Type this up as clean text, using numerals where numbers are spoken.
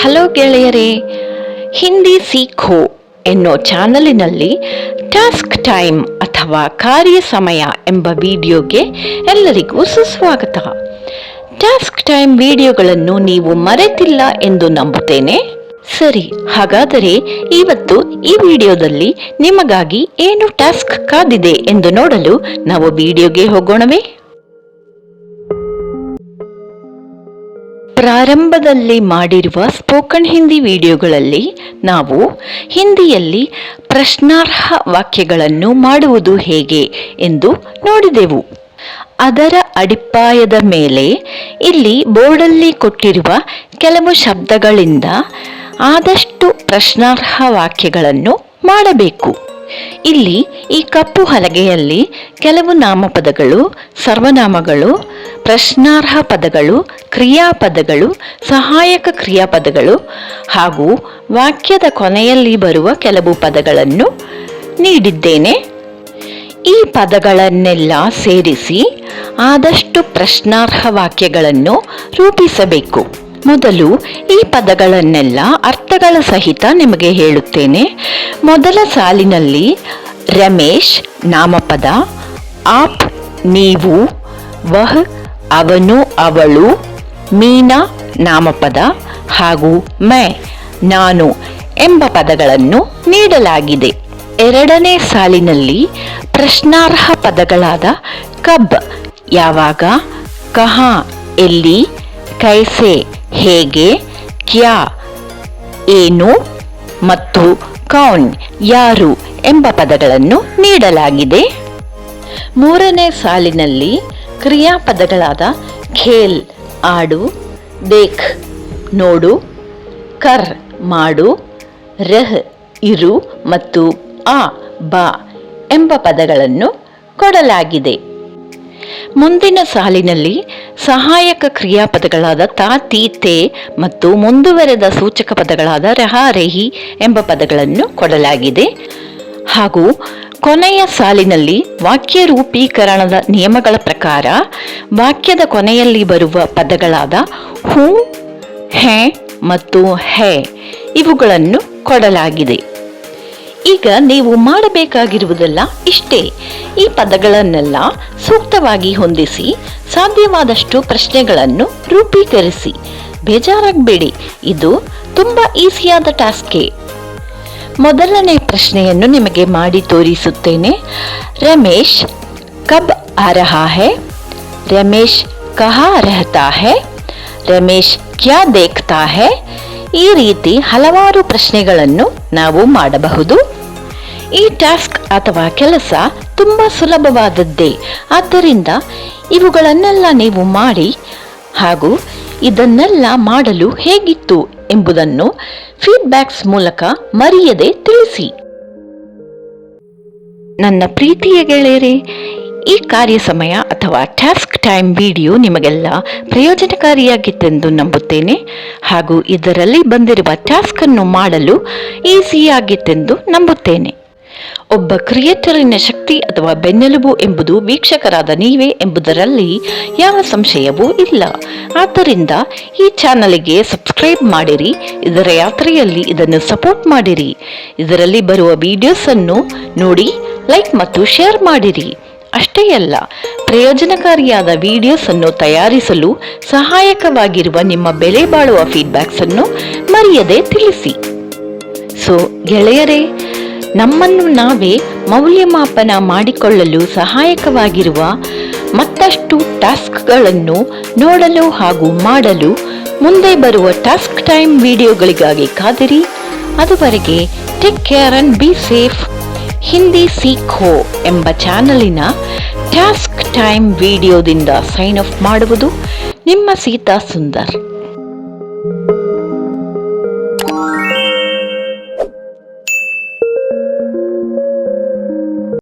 Hello ಗೆಳೆಯರೇ, Hindi ಸೀಖೋ ಎನ್ನೋ ಚಾನಲಿನಲ್ಲಿ task time ಅಥವಾ ಕಾರ್ಯ ಸಮಯ ಎಂಬ ವಿಡಿಯೋಗೆ ಎಲ್ಲರಿಗೂ ಸುಸ್ವಾಗತ. ಟಾಸ್ಕ್ ಟೈಮ್ ವಿಡಿಯೋಗಳನ್ನು ನೀವು ಮರೆತಿಲ್ಲ ಎಂದು ನಂಬುತ್ತೇನೆ. ಸರಿ, ಹಾಗಾದರೆ ಇವತ್ತು ಈ ವಿಡಿಯೋದಲ್ಲಿ ನಿಮಗಾಗಿ ಏನು ಟಾಸ್ಕ್ ಕಾದಿದೆ ಎಂದು ನೋಡಲು ನಾವು ವಿಡಿಯೋಗೆ ಹೋಗೋಣವೇ? ಪ್ರಾರಂಭದಲ್ಲಿ ಮಾಡಿರುವ ಸ್ಪೋಕನ್ ಹಿಂದಿ ವಿಡಿಯೋಗಳಲ್ಲಿ ನಾವು ಹಿಂದಿಯಲ್ಲಿ ಪ್ರಶ್ನಾರ್ಹ ವಾಕ್ಯಗಳನ್ನು ಮಾಡುವುದು ಹೇಗೆ ಎಂದು ನೋಡಿದೆವು. ಅದರ ಅಡಿಪಾಯದ ಮೇಲೆ ಇಲ್ಲಿ ಬೋರ್ಡಲ್ಲಿ ಕೊಟ್ಟಿರುವ ಕೆಲವು ಶಬ್ದಗಳಿಂದ ಆದಷ್ಟು ಪ್ರಶ್ನಾರ್ಹ ವಾಕ್ಯಗಳನ್ನು ಮಾಡಬೇಕು. ಇಲ್ಲಿ ಈ ಕಪ್ಪು ಹಲಗೆಯಲ್ಲಿ ಕೆಲವು ನಾಮಪದಗಳು, ಸರ್ವನಾಮಗಳು, ಪ್ರಶ್ನಾರ್ಹ ಪದಗಳು, ಕ್ರಿಯಾಪದಗಳು, ಸಹಾಯಕ ಕ್ರಿಯಾಪದಗಳು ಹಾಗೂ ವಾಕ್ಯದ ಕೊನೆಯಲ್ಲಿ ಬರುವ ಕೆಲವು ಪದಗಳನ್ನು ನೀಡಿದ್ದೇನೆ. ಈ ಪದಗಳನ್ನೆಲ್ಲ ಸೇರಿಸಿ ಆದಷ್ಟು ಪ್ರಶ್ನಾರ್ಹ ವಾಕ್ಯಗಳನ್ನು ರೂಪಿಸಬೇಕು. ಮೊದಲು ಈ ಪದಗಳನ್ನೆಲ್ಲ ಅರ್ಥಗಳ ಸಹಿತ ನಿಮಗೆ ಹೇಳುತ್ತೇನೆ. ಮೊದಲ ಸಾಲಿನಲ್ಲಿ ರಮೇಶ್ ನಾಮಪದ, ಆಪ್ ನೀವು, ವಹ್ ಅವನು ಅವಳು, ಮೀನಾ ನಾಮಪದ ಹಾಗೂ ಮೈ ನಾನು ಎಂಬ ಪದಗಳನ್ನು ನೀಡಲಾಗಿದೆ. ಎರಡನೇ ಸಾಲಿನಲ್ಲಿ ಪ್ರಶ್ನಾರ್ಹ ಪದಗಳಾದ ಕಬ್ ಯಾವಾಗ, ಕಹಾ ಎಲ್ಲಿ, ಕೈಸೆ ಹೇಗೆ, ಕ್ಯಾ ಏನು ಮತ್ತು ಕೌನ್ ಯಾರು ಎಂಬ ಪದಗಳನ್ನು ನೀಡಲಾಗಿದೆ. ಮೂರನೇ ಸಾಲಿನಲ್ಲಿ ಕ್ರಿಯಾಪದಗಳಾದ ಖೇಲ್ ಆಡು, ದೇಖ್ ನೋಡು, ಕರ್ ಮಾಡು, ರಹ್ ಇರು ಮತ್ತು ಆ ಬಾ ಎಂಬ ಪದಗಳನ್ನು ಕೊಡಲಾಗಿದೆ. ಮುಂದಿನ ಸಾಲಿನಲ್ಲಿ ಸಹಾಯಕ ಕ್ರಿಯಾಪದಗಳಾದ ತಾ, ತಿ, ತೇ ಮತ್ತು ಮುಂದುವರೆದ ಸೂಚಕ ಪದಗಳಾದ ರಹ, ರೆಹಿ ಎಂಬ ಪದಗಳನ್ನು ಕೊಡಲಾಗಿದೆ. ಹಾಗೂ ಕೊನೆಯ ಸಾಲಿನಲ್ಲಿ ವಾಕ್ಯ ರೂಪೀಕರಣದ ನಿಯಮಗಳ ಪ್ರಕಾರ ವಾಕ್ಯದ ಕೊನೆಯಲ್ಲಿ ಬರುವ ಪದಗಳಾದ ಹೂ, ಹೇ ಮತ್ತು ಹೇ ಇವುಗಳನ್ನು ಕೊಡಲಾಗಿದೆ. ಈಗ ನೀವು ಮಾಡಬೇಕಾಗಿರುವುದೆಲ್ಲ ಇಷ್ಟೇ. ಈ ಪದಗಳನ್ನೆಲ್ಲ ಸೂಕ್ತವಾಗಿ ಹೊಂದಿಸಿ ಸಾಧ್ಯವಾದಷ್ಟು ಪ್ರಶ್ನೆಗಳನ್ನು ರೂಪೀಕರಿಸಿ. ಬೇಜಾರಾಗಬೇಡಿ, ಇದು ತುಂಬಾ ಈಸಿಯಾದ ಟಾಸ್ಕೇ. ಮೊದಲನೇ ಪ್ರಶ್ನೆಯನ್ನು ನಿಮಗೆ ಮಾಡಿ ತೋರಿಸುತ್ತೇನೆ. ರಮೇಶ್ ಕಬ್ ಆ ರಹಾ ಹೈ, ರಮೇಶ್ ಕಹಾ ರಹತಾ ಹೈ, ರಮೇಶ್ ಕ್ಯಾ ದೇಖ್ತಾ ಹೈ. ಈ ರೀತಿ ಹಲವಾರು ಪ್ರಶ್ನೆಗಳನ್ನು ನಾವು ಮಾಡಬಹುದು. ಈ ಟಾಸ್ಕ್ ಅಥವಾ ಕೆಲಸ ತುಂಬಾ ಸುಲಭವಾದದ್ದೇ. ಆದ್ದರಿಂದ ಇವುಗಳನ್ನೆಲ್ಲ ನೀವು ಮಾಡಿ ಹಾಗೂ ಇದನ್ನೆಲ್ಲ ಮಾಡಲು ಹೇಗಿತ್ತು ಎಂಬುದನ್ನು ಫೀಡ್ಬ್ಯಾಕ್ಸ್ ಮೂಲಕ ಮರೆಯದೆ ತಿಳಿಸಿ. ನನ್ನ ಪ್ರೀತಿಯ ಗೆಳೆಯರೇ, ಈ ಕಾರ್ಯ ಸಮಯ ಅಥವಾ ಟಾಸ್ಕ್ ಟೈಮ್ ವಿಡಿಯೋ ನಿಮಗೆಲ್ಲ ಪ್ರಯೋಜನಕಾರಿಯಾಗಿತ್ತೆಂದು ನಂಬುತ್ತೇನೆ. ಹಾಗೂ ಇದರಲ್ಲಿ ಬಂದಿರುವ ಟಾಸ್ಕ್ ಅನ್ನು ಮಾಡಲು ಈಸಿಯಾಗಿತ್ತೆಂದು ನಂಬುತ್ತೇನೆ. ಒಬ್ಬ ಕ್ರಿಯೇಟರಿನ ಶಕ್ತಿ ಅಥವಾ ಬೆನ್ನೆಲುಬು ಎಂಬುದು ವೀಕ್ಷಕರಾದ ನೀವೇ ಎಂಬುದರಲ್ಲಿ ಯಾವ ಸಂಶಯವೂ ಇಲ್ಲ. ಆದ್ದರಿಂದ ಈ ಚಾನಲ್ಗೆ ಸಬ್ಸ್ಕ್ರೈಬ್ ಮಾಡಿರಿ. ಇದರ ಯಾತ್ರೆಯಲ್ಲಿ ಇದನ್ನು ಸಪೋರ್ಟ್ ಮಾಡಿರಿ. ಇದರಲ್ಲಿ ಬರುವ ವಿಡಿಯೋಸ್ ಅನ್ನು ನೋಡಿ ಲೈಕ್ ಮತ್ತು ಶೇರ್ ಮಾಡಿರಿ. ಅಷ್ಟೇ ಅಲ್ಲ, ಪ್ರಯೋಜನಕಾರಿಯಾದ ವಿಡಿಯೋಸ್ ಅನ್ನು ತಯಾರಿಸಲು ಸಹಾಯಕವಾಗಿರುವ ನಿಮ್ಮ ಬೆಲೆ ಬಾಳುವ ಫೀಡ್ಬ್ಯಾಕ್ಸ್ ಅನ್ನು ಮರೆಯದೆ ತಿಳಿಸಿ. ಸೊ ಗೆಳೆಯರೇ, ನಮ್ಮನ್ನು ನಾವೇ ಮೌಲ್ಯಮಾಪನ ಮಾಡಿಕೊಳ್ಳಲು ಸಹಾಯಕವಾಗಿರುವ ಮತ್ತಷ್ಟು ಟಾಸ್ಕ್ಗಳನ್ನು ನೋಡಲು ಹಾಗೂ ಮಾಡಲು ಮುಂದೆ ಬರುವ ಟಾಸ್ಕ್ ಟೈಮ್ ವಿಡಿಯೋಗಳಿಗಾಗಿ ಕಾದಿರಿ. ಅದುವರೆಗೆ take care and be safe. Hindi Seekho ಎಂಬ ಚಾನಲಿನ ಟಾಸ್ಕ್ ಟೈಮ್ ವಿಡಿಯೋದಿಂದ ಸೈನ್ ಆಫ್ ಮಾಡುವುದು ನಿಮ್ಮ ಸೀತಾ ಸುಂದರ್.